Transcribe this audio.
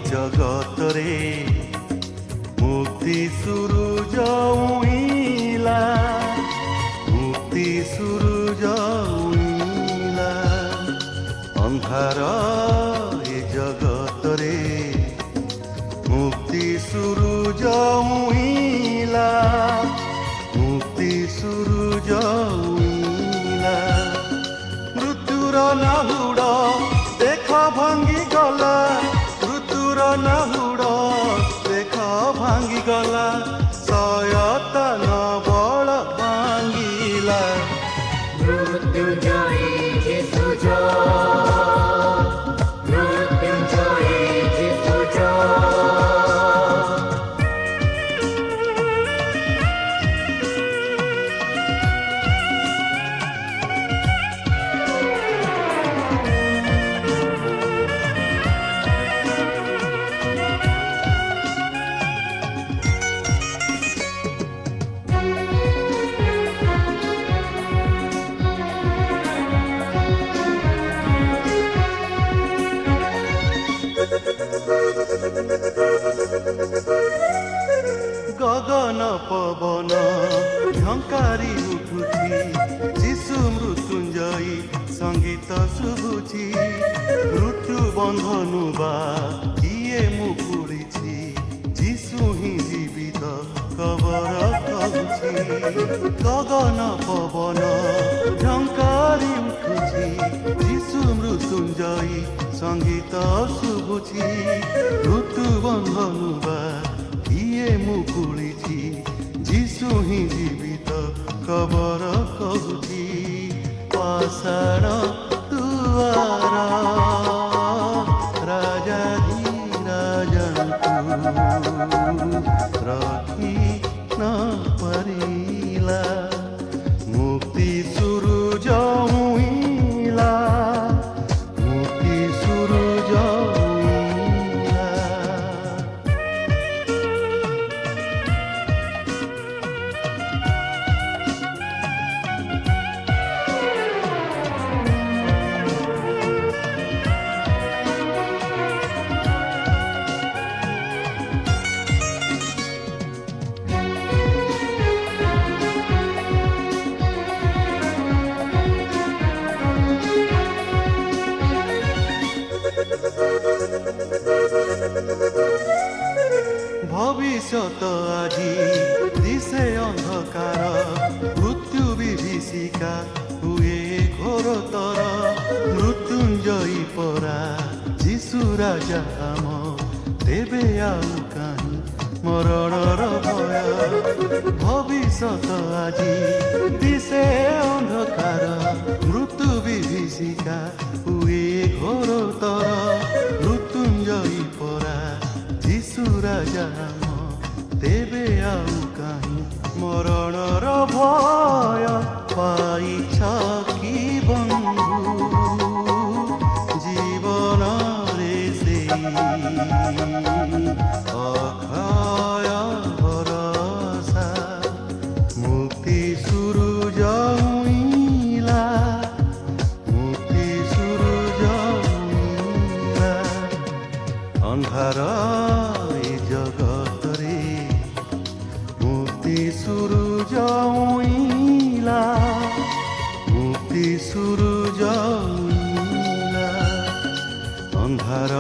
जगतरे मुक्ति सूरज उइला मुक्ति सूरज उइला अंधार ए जगतरे मुक्ति सूरज उइला मुक्ति सूरज उइला मृत्युर नाहुड़ देख भांगी गला मृत्युर नाहुड़ देख भांगी गला सयतन बल भांगिला मृत्युंजय यीशु जय मृत्युंजय यीशु जय गगन पवन झंकारी उठुची जीशु मृत्युंजयी संगीत शुभुची मृत्यु बंधनु बा किए मुकुड़िछि जीशु ही जीवित कबर कहुछि गगन पवन झंकारी उठुची जीशु मृत्युंजयी संगीत शुभुची मृत्यु बंधनु बा किए मुकुड़िछि जीशु ही जीवित खबर कहुछि पाषाण दुआर राजाधिराजंतु रखि न परिला मुक्ति सूरज उइला मुक्ति सूरज उइला भविष्यत আজি दिशे अंधकार मृत्यु विभीषिका हुए घोरतर मृत्युंजयी परा जीशु राजा आम तेबे आउ काहीं मरणर भय भविष्यत আজি दिशे अंधकार मृत्यु विभीषिका हुए घोरतर मृत्युंजयी परा जीशु राजा तेबे आउ काहीं मरणर भय पाइछ कि बंधु जीवन रे सेई अक्षय भरोसा मुक्ति सूरज उइला मुक्ति सूरज उइला अंधार जगतरे मुक्ति सूरज उइला मुक्ति सूरज उइला अंधार